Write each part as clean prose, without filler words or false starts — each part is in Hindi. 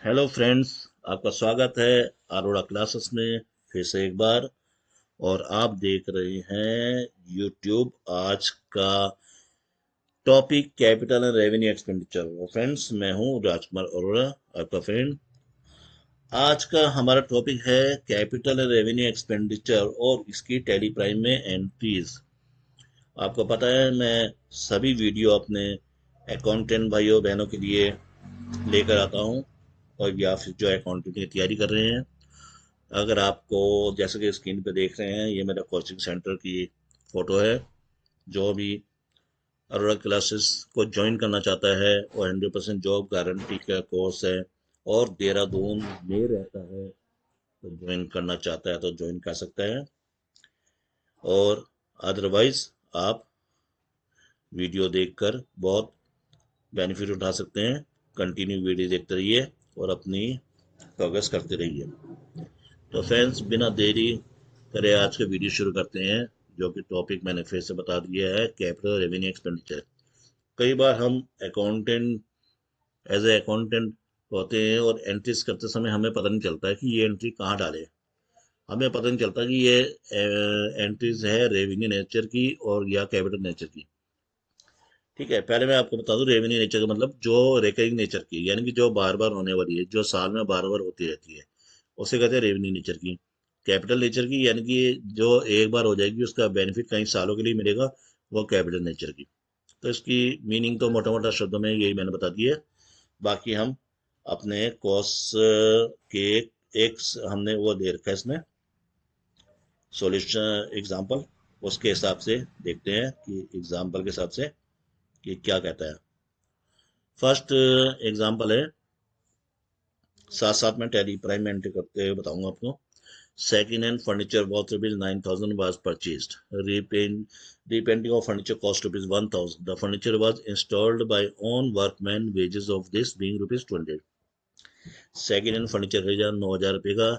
हेलो फ्रेंड्स, आपका स्वागत है अरोड़ा क्लासेस में फिर से एक बार। और आप देख रहे हैं यूट्यूब। आज का topic capital and revenue expenditure. Friends, मैं हूं राजकुमार अरोड़ा, आपका फ्रेंड। आज का हमारा टॉपिक है कैपिटल एंड रेवेन्यू एक्सपेंडिचर और इसकी टैली प्राइम में एंट्रीज। आपको पता है मैं सभी वीडियो अपने अकाउंटेंट भाइयों बहनों के लिए लेकर आता हूं, और या फिर जो अकाउंटिंग की तैयारी कर रहे हैं। अगर आपको, जैसे कि स्क्रीन पे देख रहे हैं, ये मेरा कोचिंग सेंटर की फोटो है। जो भी अरोड़ा क्लासेस को ज्वाइन करना चाहता है और 100% जॉब गारंटी का कोर्स है और देहरादून में रहता है, तो ज्वाइन करना चाहता है तो ज्वाइन कर सकता है। और अदरवाइज आप वीडियो देखकर बहुत बेनिफिट उठा सकते हैं। कंटिन्यू वीडियो देखते रहिए और अपनी प्रोग्रेस करते रहिए। तो फ्रेंड्स, बिना देरी करे आज का वीडियो शुरू करते हैं। जो कि टॉपिक मैंने फिर से बता दिया है, कैपिटल रेवेन्यू एक्सपेंडिचर। कई बार हम अकाउंटेंट, एज ए अकाउंटेंट होते हैं और एंट्रीज करते समय हमें पता नहीं चलता है कि ये एंट्री कहाँ डालें। हमें पता नहीं चलता कि ये एंट्रीज है रेवेन्यू नेचर की और या कैपिटल नेचर की। ठीक है, पहले मैं आपको बता दूं, रेवेन्यू नेचर का मतलब जो रिकरिंग नेचर की, यानी कि जो बार बार होने वाली है, जो साल में बार बार होती रहती है, उसे कहते हैं रेवेन्यू नेचर की। कैपिटल नेचर की यानी कि जो एक बार हो जाएगी, उसका बेनिफिट कई सालों के लिए मिलेगा, वो कैपिटल नेचर की। तो इसकी मीनिंग तो मोटा मोटा शब्दों में यही मैंने बता दी है। बाकी हम अपने कोर्स के एक हमने वो दे रखा है इसमें, सॉल्यूशन एग्जाम्पल। उसके हिसाब से देखते हैं कि एग्जाम्पल के हिसाब से कि क्या कहता है। फर्स्ट एग्जाम्पल है, साथ साथ में टैली प्राइम में एंट्री करते हुए बताऊंगा आपको। Second hand furniture worth rupees 9,000 was purchased. Repainting of furniture cost rupees 1,000. The furniture was installed by own workmen. Wages of this being rupees 20. Second hand furniture खरीदा 9,000 रुपये का,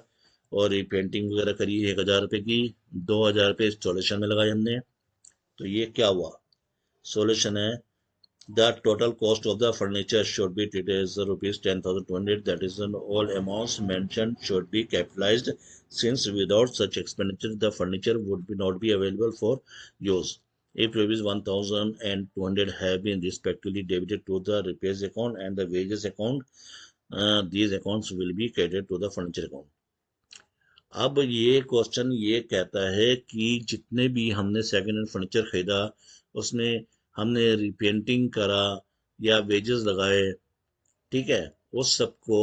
और रिपेंटिंग वगैरह करी 1,000 रुपये की। 2,000 रुपये इंस्टॉलेशन में लगाए हमने। तो ये क्या हुआ? सोल्यूशन है, the total cost of the furniture should be treated as rupees 10,200. That is, all amounts mentioned should be capitalized, since without such expenditure the furniture would not be available for use. If rupees 1,200 have been respectively debited to the repairs account and the wages account, these accounts will be credited to the furniture account. अब ये क्वेश्चन ये कहता है कि जितने भी हमने सेकेंड हैंड फर्नीचर खरीदा, उसमें हमने रिपेंटिंग करा या वेजेस लगाए, ठीक है, उस सबको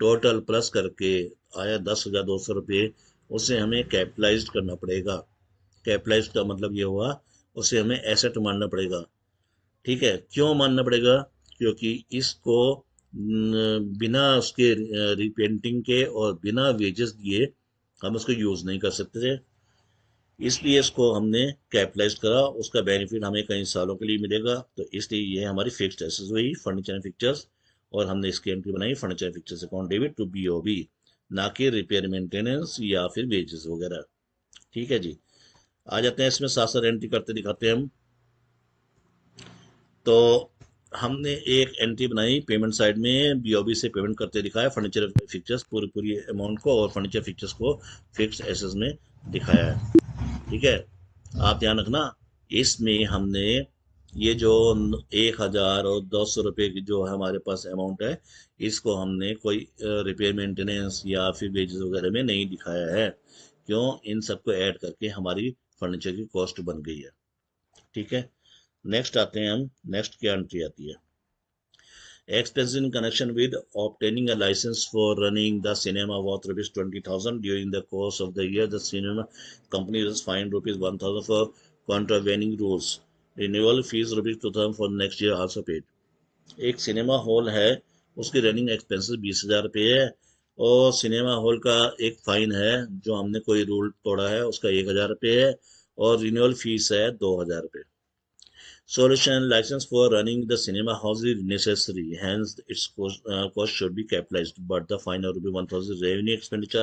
टोटल प्लस करके आया 10,200 रुपये। उसे हमें कैपिटलाइज करना पड़ेगा। कैपिटलाइज का मतलब ये हुआ, उसे हमें एसेट मानना पड़ेगा। ठीक है, क्यों मानना पड़ेगा? क्योंकि इसको बिना उसके रिपेंटिंग के और बिना वेजेस दिए हम उसको यूज नहीं कर सकते थे। इसलिए इसको हमने कैपिटलाइज करा, उसका बेनिफिट हमें कई सालों के लिए मिलेगा। तो इसलिए ये हमारी फिक्स्ड एसेट्स हुई, फर्नीचर एंड फिक्चर्स। और हमने इसकी एंट्री बनाई, furniture and fixtures account debit to BOB, ना कि रिपेयर मेंटेनेंस या फिर वेजेस वगैरह। ठीक है जी, आ जाते हैं इसमें, साथ साथ एंट्री करते दिखाते हैं हम। तो हमने एक एंट्री बनाई पेमेंट साइड में, बीओबी से पेमेंट करते दिखाया फर्नीचर फिक्चर्स, पूरी पूरी अमाउंट को और फर्नीचर फिक्चर्स को फिक्स्ड एसेट्स में दिखाया है। ठीक है, आप ध्यान रखना, इसमें हमने ये जो 1,000 और 200 रुपये की जो हमारे पास अमाउंट है, इसको हमने कोई रिपेयर मेंटेनेंस या फिर वेजेस वगैरह में नहीं दिखाया है। क्यों? इन सबको ऐड करके हमारी फर्नीचर की कॉस्ट बन गई है। ठीक है, नेक्स्ट आते हैं हम। नेक्स्ट क्या एंट्री आती है? Expenses in connection with obtaining a license for running the cinema worth rupees 20,000. During the course of the year, the cinema company was fined rupees 1,000 for contravening rules. Renewal fees rupees 2,000 for next year also paid. एक सिनेमा हॉल है, उसकी रनिंग एक्सपेंसेस 20,000 रुपये है, और सिनेमा हॉल का एक फाइन है, जो हमने कोई रूल तोड़ा है उसका 1,000 रुपये है, और रिन्यूअल फीस है 2,000 रुपये। Solution: license for running the cinema house is necessary, hence its cost should be capitalized, but the fine of rupees 1,000 is revenue expenditure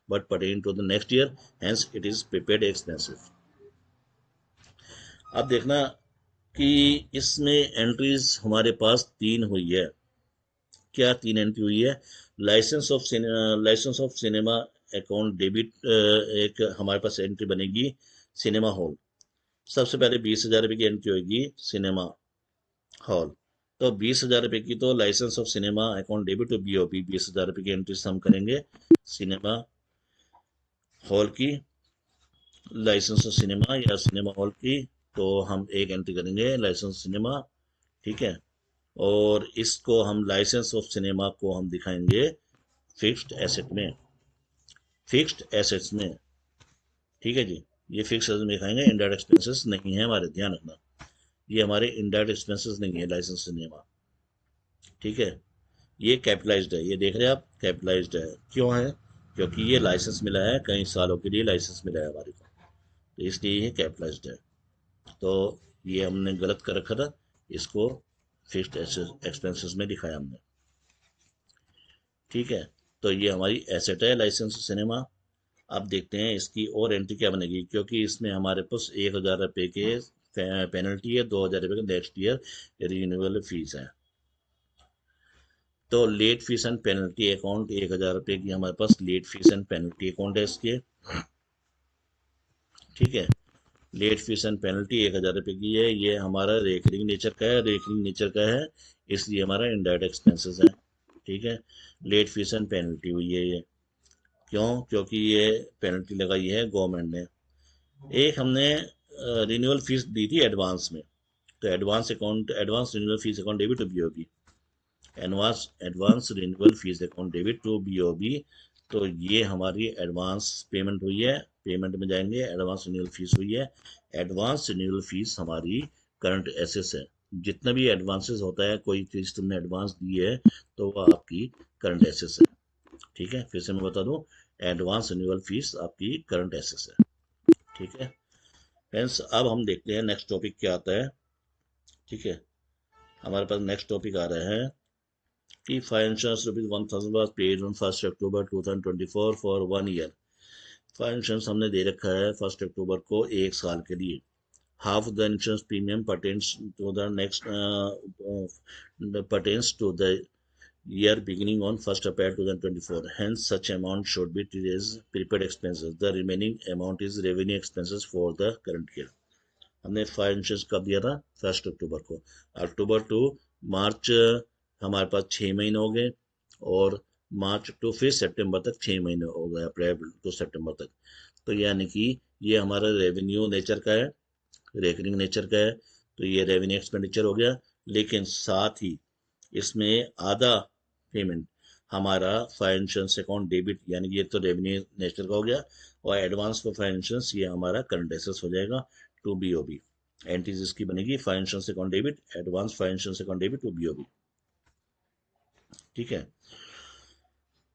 but pertain to the next year, hence it is prepaid expensive. अब देखना कि इसमें एंट्रीज हमारे पास 3 हुई है। क्या 3 एंट्री हुई है? License of cinema account debit, एक हमारे पास एंट्री बनेगी सिनेमा हॉल। सबसे पहले 20,000 रुपये की एंट्री होगी सिनेमा हॉल। तो 20,000 रुपये की तो license of cinema account debit to BOP, 20,000 रुपये की एंट्री हम करेंगे सिनेमा हॉल की, लाइसेंस ऑफ सिनेमा या सिनेमा हॉल की। तो हम एक एंट्री करेंगे लाइसेंस सिनेमा, ठीक है। और इसको हम लाइसेंस ऑफ सिनेमा को हम दिखाएंगे फिक्स्ड एसेट में, फिक्स्ड एसेट्स में, ठीक है जी। ये फिक्स्ड एसेट में दिखाएंगे, इनडायरेक्ट एक्सपेंसेस नहीं है हमारे, ध्यान रखना, ये हमारे इनडायरेक्ट एक्सपेंसेस नहीं है लाइसेंस सिनेमा, ठीक है। ये कैपिटलाइज्ड है, ये देख रहे हैं आप, कैपिटलाइज्ड है। क्यों है? क्योंकि ये लाइसेंस मिला है, कई सालों के लिए लाइसेंस मिला है हमारे को, तो इसलिए ये कैपिटलाइज्ड है। तो ये हमने गलत कर रखा था, इसको फिक्स्ड एक्सपेंसेस में दिखाया हमने, ठीक है। तो ये हमारी एसेट है लाइसेंस सिनेमा। अब देखते हैं इसकी और एंट्री क्या बनेगी, क्योंकि इसमें हमारे पास 1,000 रुपये के पेनल्टी है, 2,000 रुपये का नेक्स्ट ईयर रिन्यूअल फीस है। तो late fees and penalty account 1,000 रुपये की हमारे पास late fees and penalty account है इसके, ठीक है। लेट फीस एंड पेनल्टी 1,000 रुपये की है, ये हमारा रेकरिंग नेचर का है, रेकरिंग नेचर का है, इसलिए हमारा इनडायरेक्ट एक्सपेंसेस है, ठीक है। लेट फीस एंड पेनल्टी हुई है ये, क्यों? क्योंकि ये पेनल्टी लगाई है गवर्नमेंट ने। एक हमने रिन्यूअल फीस दी थी एडवांस में, तो advance renewal fees account debit to BOB, advance renewal fees account debit to BOB। तो ये हमारी एडवांस पेमेंट हुई है, पेमेंट में जाएंगे, एडवांस रिन्यूअल फीस हुई है। एडवांस रिन्यूअल फीस हमारी करंट एसेस है, जितना भी एडवांसेस होता है, कोई चीज़ तुमने एडवांस दी है तो वह आपकी करंट एसेस है, ठीक है। फिर से मैं बता दूं, एडवांस रिन्यूअल फीस आपकी करंट एसेस है, ठीक है फ्रेंड्स। अब हम देखते हैं नेक्स्ट टॉपिक क्या आता है, ठीक है। हमारे पास नेक्स्ट टॉपिक आ रहा है कि financial ₹1,000 was paid on 1st October 2024 for 1 year। Fire insurance हमने दे रखा है 1 अक्टूबर को 1 साल के लिए। Half the insurance premium pertains to the next pertains to the year beginning on 1st April 2024, hence such amount should be treated as prepaid expenses, the remaining amount is revenue expenses for the current year। हमने फायर इंश्योरेंस कब दिया था? 1 अक्टूबर को। अक्टूबर टू मार्च हमारे पास 6 महीने हो गए, और मार्च टू फिर सितंबर तक 6 महीने हो गए, अप्रैल टू सितंबर तक। तो यानी कि ये हमारा रेवेन्यू नेचर का है, रेकरिंग नेचर का है, तो ये रेवेन्यू एक्सपेंडिचर हो गया। लेकिन साथ ही इसमें आधा पेमेंट हमारा फायर इंश्योरेंस अकाउंट डेबिट, यानी कि ये तो रेवेन्यू नेचर का हो गया, और एडवांस फॉर फायर इंश्योरेंस ये हमारा करंट एसेस हो जाएगा टू BOB। एंट्रीज इसकी बनेगी fire insurance account debit, advance fire insurance account debit to BOB, ठीक है।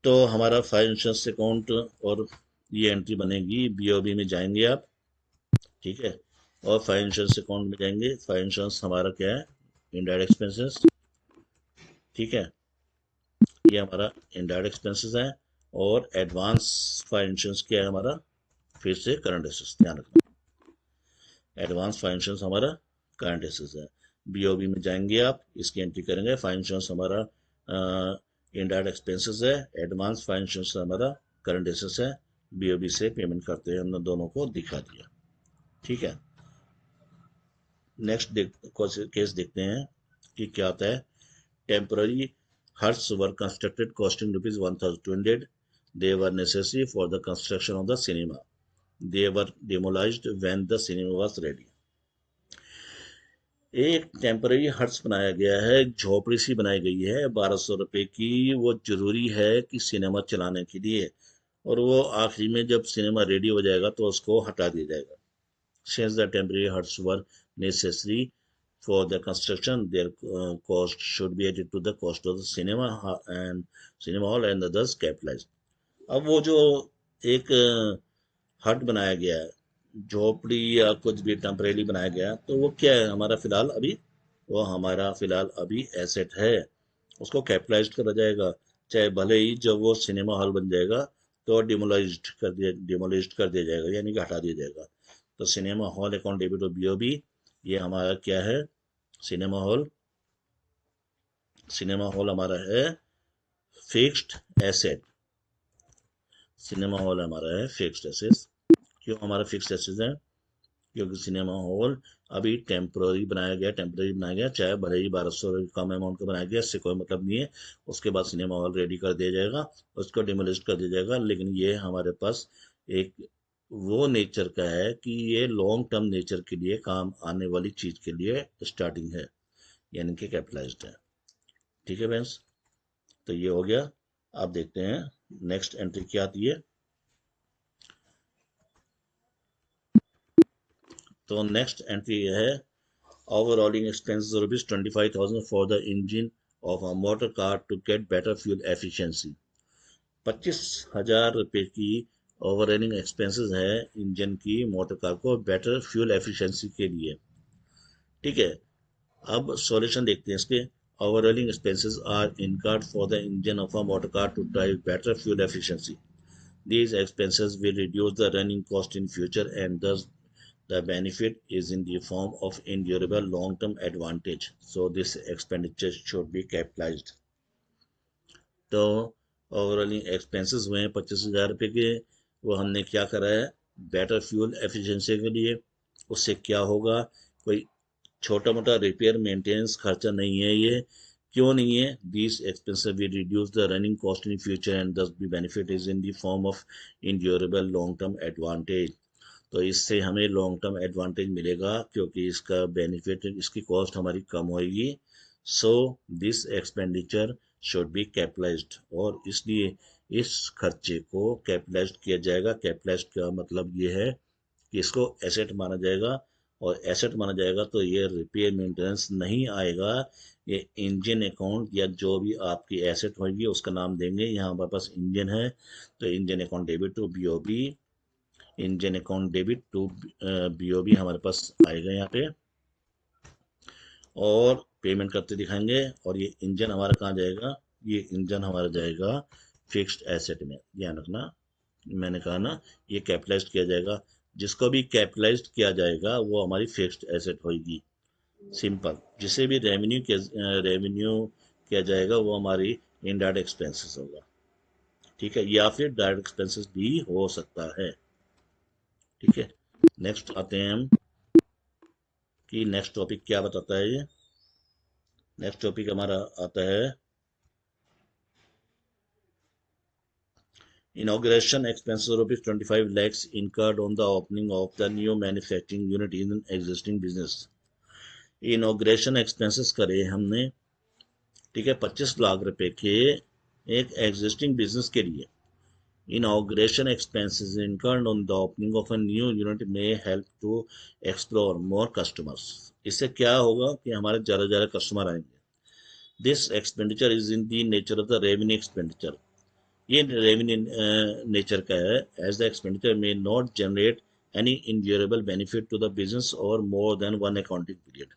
तो हमारा फायर इंश्योरेंस अकाउंट और ये एंट्री बनेगी, BOB में जाएंगे आप, ठीक है। और फायर इंश्योरेंस अकाउंट में जाएंगे, फायर इंश्योरेंस हमारा क्या है? इनडायरेक्ट एक्सपेंसेस, ठीक है। ये हमारा इनडायरेक्ट एक्सपेंसेस है, और एडवांस फायर इंश्योरेंस क्या है हमारा? फिर से करंट एसेट्स, ध्यान रखना, एडवांस फायर इंश्योरेंस हमारा करंट एसेट्स है। BOB में जाएंगे आप, इसकी एंट्री करेंगे, फायर इंश्योरेंस हमारा इनडायरेक्ट एक्सपेंसेस है, एडवांस फायर इंश्योरेंस हमारा करंट एसेट्स है। BOB से पेमेंट करते हैं, हमने दोनों को दिखा दिया, ठीक है। नेक्स्ट केस देखते हैं कि क्या आता है। Temporary huts were constructed costing ₹1,200, they were necessary for the construction of the cinema, they were demolished when the cinema was ready। एक टेम्पररी हट्स बनाया गया है, झोपड़ी सी बनाई गई है 1,200 रुपए की, वो जरूरी है कि सिनेमा चलाने के लिए, और वो आखिरी में जब सिनेमा रेडी हो जाएगा तो उसको हटा दिया जाएगा। Since the temporary huts were necessary for the construction, their cost should be added to the cost of the cinema hall and thus capitalized। अब वो जो एक हट बनाया गया है, झोपड़ी या कुछ भी टेम्परेरी बनाया गया, तो वो क्या है हमारा फिलहाल अभी? वो हमारा फिलहाल अभी एसेट है, उसको कैपिटलाइज्ड करा जाएगा, चाहे भले ही जब वो सिनेमा हॉल बन जाएगा तो डिमोलिज्ड कर दिया जाएगा, यानी कि हटा दिया जाएगा। तो सिनेमा हॉल अकाउंट डेबिट और BOB, ये हमारा क्या है? सिनेमा हॉल हमारा है फिक्स्ड एसेट, सिनेमा हॉल हमारा है फिक्स्ड एसेट्स। क्यों हमारा फिक्स्ड एसेट्स है? क्योंकि सिनेमा हॉल अभी टेम्पररी बनाया गया, चाहे भले ही 1200 कम अमाउंट का बनाया गया, इससे कोई मतलब नहीं है। उसके बाद सिनेमा हॉल रेडी कर दिया जाएगा, उसको डिमोलिश कर दिया जाएगा। लेकिन ये हमारे पास एक वो नेचर का है कि ये लॉन्ग टर्म नेचर के लिए काम आने वाली चीज के लिए स्टार्टिंग है, यानी कि कैपिटलाइज्ड है। ठीक है फ्रेंड्स, तो ये हो गया। आप देखते हैं नेक्स्ट एंट्री क्या आती है। तो नेक्स्ट एंट्री है overhauling expenses of rupees 25,000 for the engine of a motor car to get better fuel efficiency। 25,000 रुपए की ओवरऑलिंग एक्सपेंसेस है इंजन की मोटर कार को बेटर फ्यूल एफिशिएंसी के लिए। ठीक है, अब सॉल्यूशन देखते हैं इसके। Overhauling expenses are incurred for the engine of a motor car to drive better fuel efficiency. These expenses will reduce the running cost in future and thus the benefit is in the form of endurable long-term advantage. So this expenditure should be capitalized। तो ओवरऑल एक्सपेंसेस हुए हैं 25,000 रुपये के, वो हमने क्या करा है बेटर फ्यूल एफिशिएंसी के लिए। उससे क्या होगा, कोई छोटा मोटा रिपेयर मेंटेनेंस खर्चा नहीं है ये। क्यों नहीं है? This expensive will reduce the running cost in future and thus be benefit is in the form of endurable long term advantage. तो इससे हमें लॉन्ग टर्म एडवांटेज मिलेगा क्योंकि इसका बेनिफिट, इसकी कॉस्ट हमारी कम होगी। So this expenditure should be capitalised, और इसलिए इस खर्चे को कैपिटलाइज्ड किया जाएगा। कैपिटलाइज्ड का मतलब ये है कि इसको एसेट माना जाएगा, और एसेट माना जाएगा तो ये रिपेयर मेंटेनेंस नहीं आएगा। ये इंजन अकाउंट या जो भी आपकी एसेट होगी उसका नाम देंगे। यहाँ हमारे पास इंजन है तो engine account debit to BOB, engine account debit to BOB हमारे पास आएगा यहाँ पे, और पेमेंट करते दिखाएंगे। और ये इंजन हमारा कहाँ जाएगा? ये इंजन हमारा जाएगा फिक्स्ड एसेट में। ध्यान रखना, मैंने कहा ना ये कैपिटलाइज्ड किया जाएगा। जिसको भी कैपिटलाइज्ड किया जाएगा वो हमारी फिक्स्ड एसेट होगी। सिंपल। जिसे भी रेवेन्यू किया जाएगा वो हमारी इनडायरेक्ट एक्सपेंसेस होगा। ठीक है, या फिर डायरेक्ट एक्सपेंसेस भी हो सकता है। ठीक है, नेक्स्ट आते हैं हम कि नेक्स्ट टॉपिक क्या बताता है ये। नेक्स्ट टॉपिक हमारा आता है inauguration expenses of rupees 25 lakhs incurred on the opening of the new manufacturing unit in existing business। Inauguration expenses करे हमने, ठीक है, 25 लाख रुपए के एक एग्जिस्टिंग बिजनेस के लिए। Inauguration expenses incurred on the opening of a new unit may help to explore more customers। इससे क्या होगा कि हमारे ज़्यादा ज़्यादा कस्टमर आएंगे। This expenditure is in the nature of the revenue expenditure. ये रेवेन्यू नेचर का है। As the expenditure may not generate any endurable benefit to the business or more than one accounting period.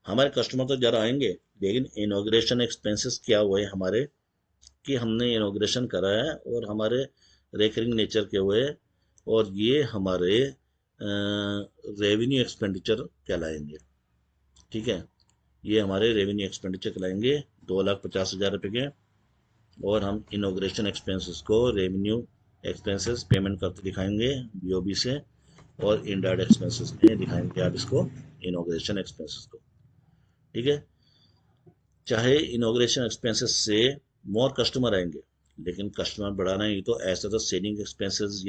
हमारे कस्टमर तो ज़रा आएंगे, लेकिन इनॉग्रेशन एक्सपेंसेस क्या हुए हमारे कि हमने इनॉग्रेशन करा है और हमारे रेकरिंग नेचर के हुए, और ये हमारे रेवेन्यू एक्सपेंडिचर कहलाएंगे। ठीक है, ये हमारे रेवेन्यू एक्सपेंडिचर कहलाएंगे 2,50,000 रुपये के। और हम इनॉग्रेशन एक्सपेंसेस को रेवेन्यू एक्सपेंसेस पेमेंट करते दिखाएंगे बीओबी से, और इनडायरेक्ट एक्सपेंसेस में दिखाएंगे आप इसको इनॉग्रेशन एक्सपेंसेस को। ठीक है, चाहे इनॉग्रेशन एक्सपेंसेस से मोर कस्टमर आएंगे, लेकिन कस्टमर बढ़ाना ही तो ऐसा तो सेलिंग एक्सपेंसेस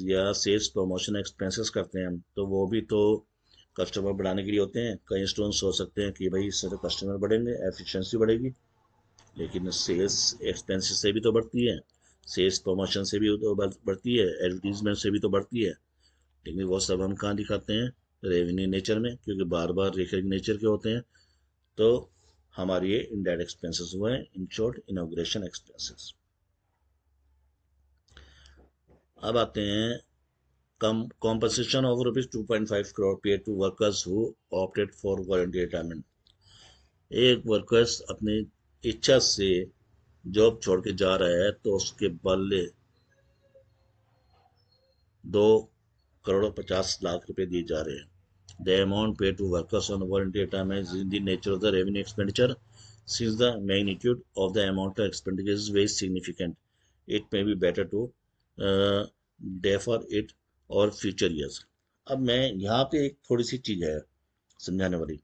या सेल्स प्रमोशन एक्सपेंसेस करते हैं हम, तो वो भी तो कस्टमर बढ़ाने के लिए होते हैं। कई स्टूडेंट्स हो सकते हैं कि भाई इससे तो कस्टमर बढ़ेंगे, एफिशिएंसी बढ़ेगी, लेकिन सेल्स एक्सपेंसेस से भी तो बढ़ती है, सेल्स प्रमोशन से भी तो बढ़ती है, एडवर्टीजमेंट से भी तो बढ़ती है। लेकिन वो सब हम कहाँ दिखाते हैं? रेवेन्यू नेचर में, क्योंकि बार बार रिकरिंग नेचर के होते हैं। तो हमारे ये इनडायरेक्ट एक्सपेंसेस हुए हैं, इन शॉर्ट इनॉग्रेशन एक्सपेंसेस। अब आते हैं compensation of rupees 2.5 crore paid to workers who opted for voluntary retirement. एक वर्कर्स अपनी इच्छा से जॉब छोड़ के जा रहा है तो उसके बदले 2,50,00,000 रुपए दिए जा रहे हैं। The amount paid to workers on volunteer time is in the nature of the revenue expenditure. Since the magnitude of the amount of expenditure is very significant, it may be better to uh, defer it or future years. अब मैं यहाँ पे एक थोड़ी सी चीज है समझाने वाली,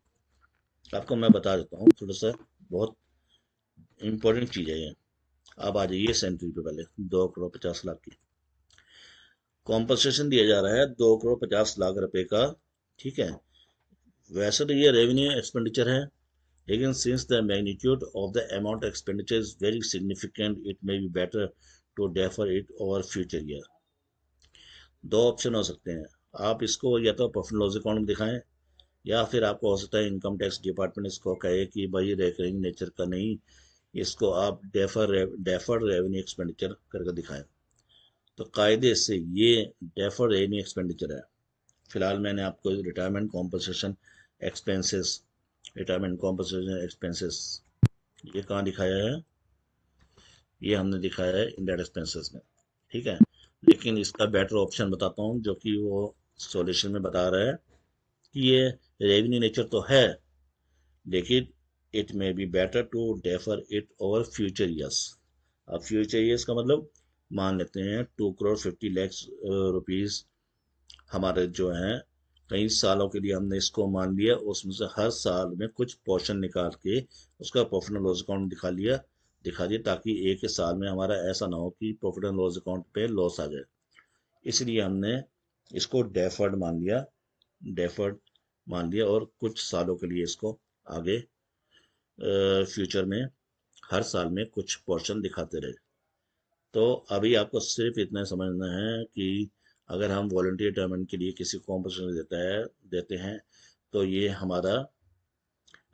आपको मैं बता देता हूँ थोड़ा सा, बहुत इंपॉर्टेंट चीज है ये। आप आ जाइए सेंट्री पे, पहले 2 करोड़ 50 लाख की कॉम्पनसेशन दिया जा रहा है, 2 करोड़ 50 लाख रुपए का। ठीक है, वैसे तो ये रेवेन्यू एक्सपेंडिचर है, लेकिन since the magnitude of the amount expenditure is very significant, it may be better to defer it over future year. दो ऑप्शन हो सकते हैं, आप इसको या तो प्रॉफिट लॉस अकाउंट में दिखाएं, या फिर आपको हो सकता है इनकम टैक्स डिपार्टमेंट इसको कहे कि भाई रेकरिंग नेचर का नहीं, इसको आप डेफर्ड रेवेन्यू एक्सपेंडिचर करके दिखाएं। तो कायदे से ये डेफर्ड रेवेन्यू एक्सपेंडिचर है। फिलहाल मैंने आपको रिटायरमेंट कॉम्पनसेशन एक्सपेंसेस ये कहाँ दिखाया है, ये हमने दिखाया है इंडायरेक्ट एक्सपेंसेस में। ठीक है, लेकिन इसका बेटर ऑप्शन बताता हूँ जो कि वो सॉल्यूशन में बता रहा है कि ये रेवेन्यू नेचर तो है, लेकिन it may be better to defer it over future years. अब फ्यूचर ईयर्स का मतलब मान लेते हैं 2 करोड़ 50 लाख रुपीज हमारे जो हैं कई सालों के लिए हमने इसको मान लिया, उसमें से हर साल में कुछ पोर्शन निकाल के उसका प्रॉफिट एंड लॉस अकाउंट दिखा दिया, ताकि एक ही साल में हमारा ऐसा ना हो कि प्रॉफिट एंड लॉस अकाउंट पे लॉस आ जाए। इसलिए हमने इसको डेफर्ड मान लिया और कुछ सालों के लिए इसको आगे फ्यूचर में हर साल में कुछ पोर्शन दिखाते रहे। तो अभी आपको सिर्फ इतना समझना है कि अगर हम वॉलंटियर रिटायरमेंट के लिए किसी को कॉम्पनसेशन देते हैं तो ये हमारा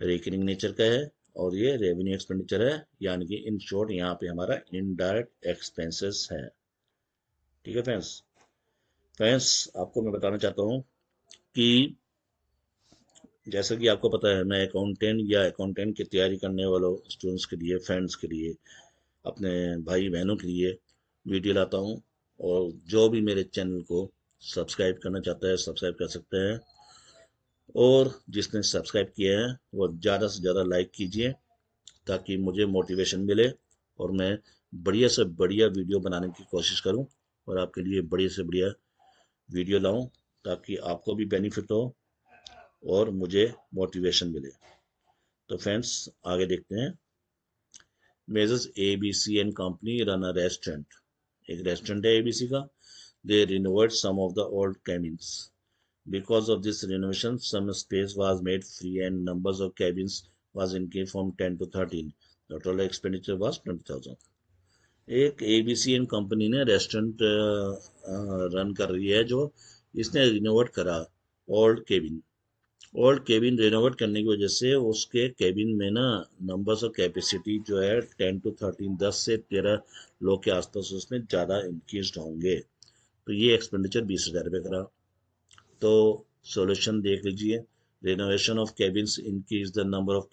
रेकरिंग नेचर का है और ये रेवेन्यू एक्सपेंडिचर है, यानी कि इन शॉर्ट यहाँ पे हमारा इनडायरेक्ट एक्सपेंसेस है। ठीक है फ्रेंड्स आपको मैं बताना चाहता हूँ कि जैसा कि आपको पता है, मैं अकाउंटेंट की तैयारी करने वालों स्टूडेंट्स के लिए, फ्रेंड्स के लिए, अपने भाई बहनों के लिए वीडियो लाता हूँ। और जो भी मेरे चैनल को सब्सक्राइब करना चाहता है सब्सक्राइब कर सकते हैं, और जिसने सब्सक्राइब किया है वो ज़्यादा से ज़्यादा लाइक कीजिए ताकि मुझे मोटिवेशन मिले और मैं बढ़िया से बढ़िया वीडियो बनाने की कोशिश करूं और आपके लिए बढ़िया से बढ़िया वीडियो लाऊं, ताकि आपको भी बेनिफिट हो और मुझे मोटिवेशन मिले। तो फ्रेंड्स आगे देखते हैं। Messrs ABC and company run a restaurant, एक रेस्टोरेंट है ABC का। They renovate some of the old cabins. Because of this renovation, some space was made free and numbers of cabins was increased from 10 to 13. The total expenditure was 20,000. एक ABCN कंपनी ने रेस्टोरेंट रन कर रही है, जो इसने रिनोवेट करा ओल्ड केबिन रिनोवेट करने की वजह से उसके केबिन में ना नंबर्स ऑफ कैपेसिटी जो है 10 to 13, 10 से 13 लोग के आसपास उसमें ज़्यादा इंक्रीज होंगे। तो ये एक्सपेंडिचर 20,000 रुपये करा। तो सॉल्यूशन देख लीजिए। Renovation of cabins increase the number of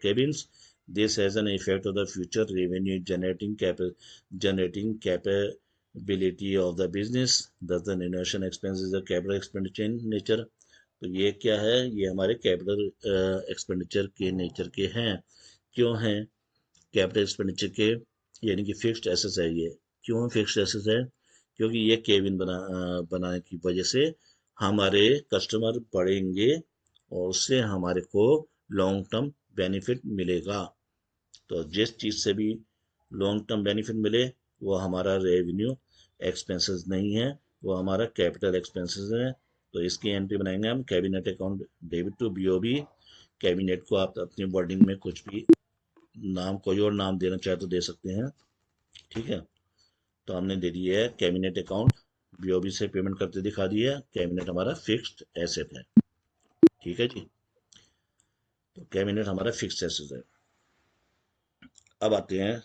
cabins, this has an effect of the future revenue generating capability of the business, thus the renovation expense is the capital expenditure in nature. तो ये क्या है, ये हमारे कैपिटल एक्सपेंडिचर के नेचर के हैं। क्यों हैं कैपिटल एक्सपेंडिचर के, यानी कि फिक्स्ड एसेट्स है ये। क्यों फिक्स्ड एसेट्स है, क्योंकि ये केबिन बनाने की वजह से हमारे कस्टमर बढ़ेंगे और उससे हमारे को लॉन्ग टर्म बेनिफिट मिलेगा। तो जिस चीज़ से भी लॉन्ग टर्म बेनिफिट मिले वो हमारा रेवेन्यू एक्सपेंसेस नहीं है, वो हमारा कैपिटल एक्सपेंसेस है। तो इसकी एंट्री बनाएंगे हम cabinet account debit to BOB। Cabinet को आप अपनी वर्डिंग में कुछ भी नाम, कोई और नाम देना चाहे तो दे सकते हैं। ठीक है, तो हमने दे दिया है कैबिनेट अकाउंट, BOB से पेमेंट करते दिखा दिया। कैबिनेट हमारा फिक्स्ड एसेट है। ठीक है जी, तो कैबिनेट हमारा फिक्स्ड एसेट है। अब आते हैं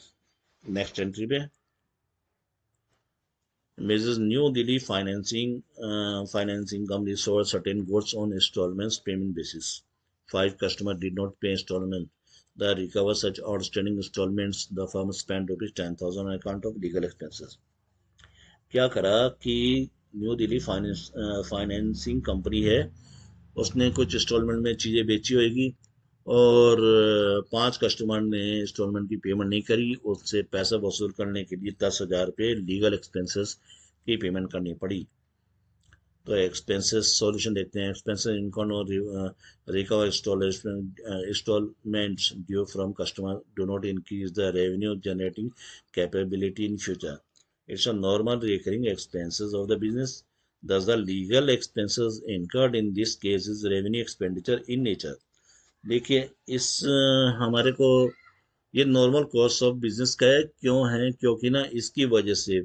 नेक्स्ट एंट्री पे। Mrs. New Delhi financing company sold certain goods on installments payment basis. 5 customers did not pay installment. The recover such outstanding installments, the firm spent ₹10,000 on account of legal expenses. क्या करा कि न्यू दिल्ली फाइनेंसिंग कंपनी है, उसने कुछ इंस्टॉलमेंट में चीज़ें बेची होगी और 5 कस्टमर ने इंस्टॉलमेंट की पेमेंट नहीं करी, उससे पैसा वसूल करने के लिए 10,000 रुपये लीगल एक्सपेंसेस की पेमेंट करनी पड़ी। तो एक्सपेंसेस सॉल्यूशन देखते हैं। एक्सपेंसेस इनकम और recover installments due from customer do not increase the revenue generating capability in future. It's a normal recurring expenses of the business. Thus, the legal expenses incurred in this case is revenue expenditure in nature. देखिए इस हमारे को ये नॉर्मल कॉस्ट ऑफ बिजनेस का है। क्यों है? क्योंकि ना इसकी वजह से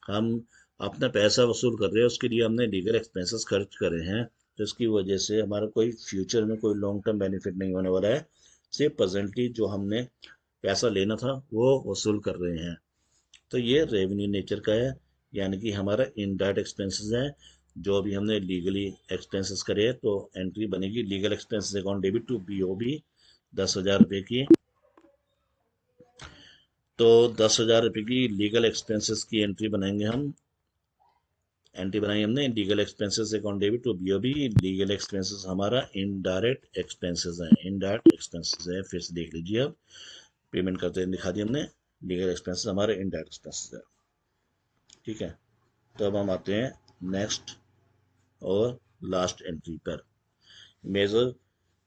हम अपना पैसा वसूल कर रहे हैं, उसके लिए हमने लीगल एक्सपेंसेस खर्च करे हैं, तो इसकी वजह से हमारा कोई फ्यूचर में कोई लॉन्ग टर्म बेनिफिट नहीं होने वाला है। सिर्फ प्रेजेंटली जो हमने पैसा लेना था वो वसूल कर रहे हैं। तो ये रेवेन्यू नेचर का है, यानी कि हमारा इनडायरेक्ट एक्सपेंसेस है जो भी हमने लीगली एक्सपेंसेस करे। तो एंट्री बनेगी legal expenses account debit to BOB 10,000 रुपये की। तो 10,000 रुपये की लीगल एक्सपेंसेस की एंट्री बनाएंगे हम। एंट्री बनाई हमने legal expenses account debit to BOB. Legal expenses हमारा इनडायरेक्ट एक्सपेंसेस है, इनडायरेक्ट एक्सपेंसेस है। फिर से देख लीजिए, अब पेमेंट करते हैं दिखा दिया हमने। लीगल एक्सपेंसेस हमारे इनडायरेक्ट एक्सपेंसेस है, ठीक है। तो अब हम आते हैं नेक्स्ट और लास्ट एंट्री पर। Major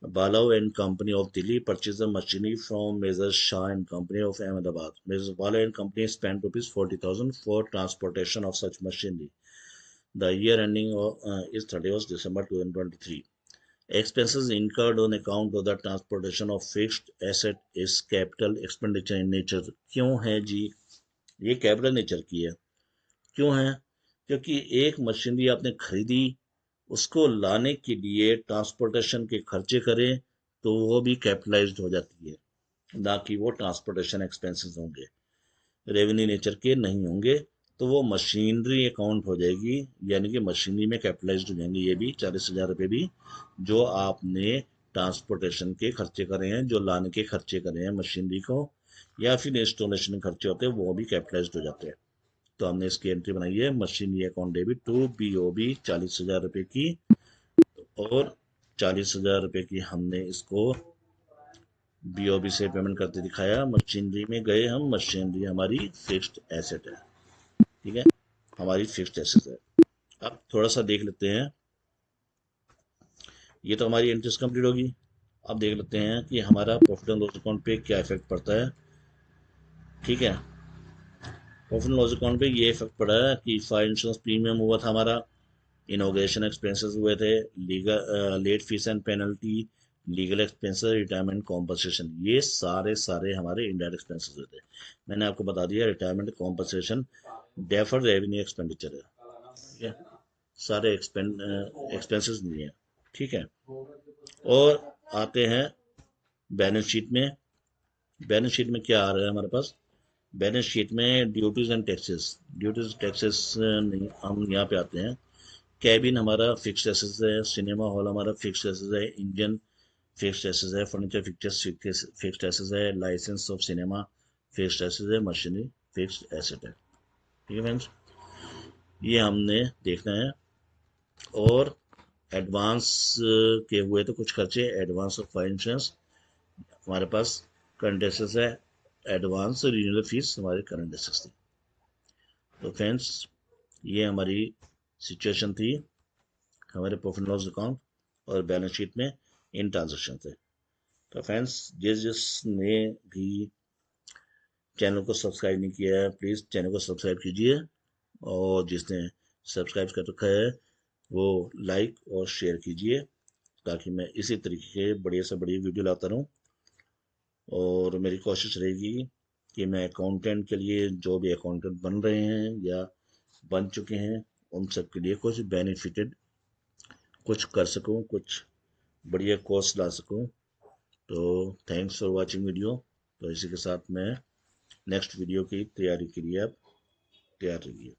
Balav and Company of Delhi purchased the machinery from Major Shah and Company of Ahmedabad. Major Balav and Company spent rupees 40,000 for transportation of such machinery. The year ending is 31st December 2023. Expenses incurred on account of the transportation of fixed asset is capital expenditure in nature. क्यों है जी? ये कैपिटल नेचर की है। क्यों है? क्योंकि एक मशीनरी आपने खरीदी, उसको लाने के लिए ट्रांसपोर्टेशन के खर्चे करें तो वो भी कैपिटलाइज्ड हो जाती है, ना कि वो ट्रांसपोर्टेशन एक्सपेंसेस होंगे, रेवेन्यू नेचर के नहीं होंगे। तो वो मशीनरी अकाउंट हो जाएगी, यानी कि मशीनरी में कैपिटलाइज्ड हो जाएंगे ये भी 40,000 रुपये भी, जो आपने ट्रांसपोर्टेशन के खर्चे करे हैं, जो लाने के खर्चे करे हैं मशीनरी को, या फिर इंस्टॉलेशन खर्चे होते हैं, वो भी कैपिटलाइज्ड हो जाते हैं। तो हमने इसकी एंट्री बनाई है machinery account debit to BOB 40,000 रुपये की, और 40,000 रुपये की हमने इसको बीओबी से पेमेंट करते दिखाया। मशीनरी में गए हम, मशीनरी हमारी फिक्स्ड एसेट है, ठीक है, हमारी फिक्स्ड एसेट है। अब थोड़ा सा देख लेते हैं। ये तो हमारी एंट्रीज कंप्लीट होगी। अब देख लेते हैं कि हमारा प्रॉफिट एंड लॉस अकाउंट पे क्या इफेक्ट पड़ता है, ठीक है। प्रॉफिट एंड लॉस अकाउंट पे ये इफेक्ट पड़ा है कि फायर इंश्योरेंस प्रीमियम हुआ था हमारा, इनोग्रेशन एक्सपेंसेस हुए थे, legal late fees and penalty, legal expenses, retirement compensation, ये सारे सारे हमारे इनडायरेक्ट एक्सपेंसेस हुए थे। मैंने आपको बता दिया retirement compensation deferred revenue expenditure है, ठीक है। सारे एक्सपेंसेस नहीं है, ठीक है। और आते हैं बैलेंस शीट में। बैलेंस शीट में क्या आ रहा है हमारे पास? बैलेंस शीट में duties and taxes, duties taxes नहीं, हम यहाँ पे आते हैं। कैबिन हमारा फिक्स्ड एसेस है, सिनेमा हॉल हमारा फिक्स्ड एसेस है, इंजन फिक्स्ड एसेस है, फर्नीचर फिक्चर्स फिक्स्ड एसेस है, लाइसेंस ऑफ सिनेमा फिक्स्ड एसेस है, मशीनरी फिक्स्ड एसेट है, ठीक है फ्रेंड्स। ये हमने देखना है। और एडवांस के हुए तो कुछ खर्चे, एडवांस ऑफ फायर इंश्योरेंस हमारे पास करंट एसेस है, एडवांस रिन्यूअल फीस हमारे करंट एसेस थी। तो फ्रेंड्स ये हमारी सिचुएशन थी हमारे प्रॉफिट लॉस अकाउंट और बैलेंस शीट में इन ट्रांजेक्शन थे। तो फ्रेंड्स जिसने भी चैनल को सब्सक्राइब नहीं किया है, प्लीज़ चैनल को सब्सक्राइब कीजिए, और जिसने सब्सक्राइब कर रखा है वो लाइक और शेयर कीजिए, ताकि मैं इसी तरीके के बढ़िया से बढ़िया वीडियो लाता रहूँ। और मेरी कोशिश रहेगी कि मैं अकाउंटेंट के लिए, जो भी अकाउंटेंट बन रहे हैं या बन चुके हैं, उन सब के लिए कुछ बेनिफिटेड कुछ कर सकूं, कुछ बढ़िया कोर्स ला सकूं। तो थैंक्स फॉर वाचिंग वीडियो। तो इसी के साथ मैं नेक्स्ट वीडियो की तैयारी के लिए आप तैयार रहिए।